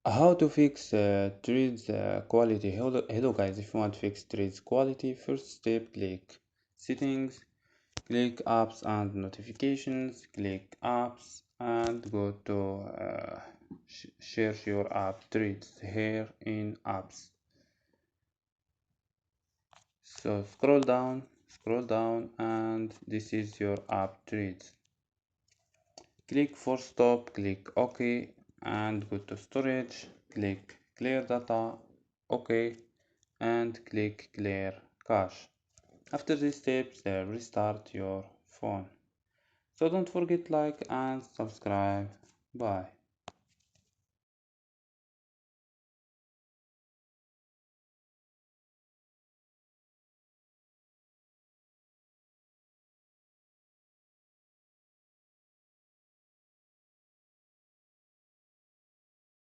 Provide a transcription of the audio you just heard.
How to fix threads quality? Hello guys, if you want to fix threads quality, first step, click settings, click apps and notifications, click apps and go to share your app threads here in apps. So scroll down and this is your app threads. Click for stop, click OK and go to storage, click clear data, OK and click clear cache. After these steps, restart your phone. So don't forget like and subscribe. Bye.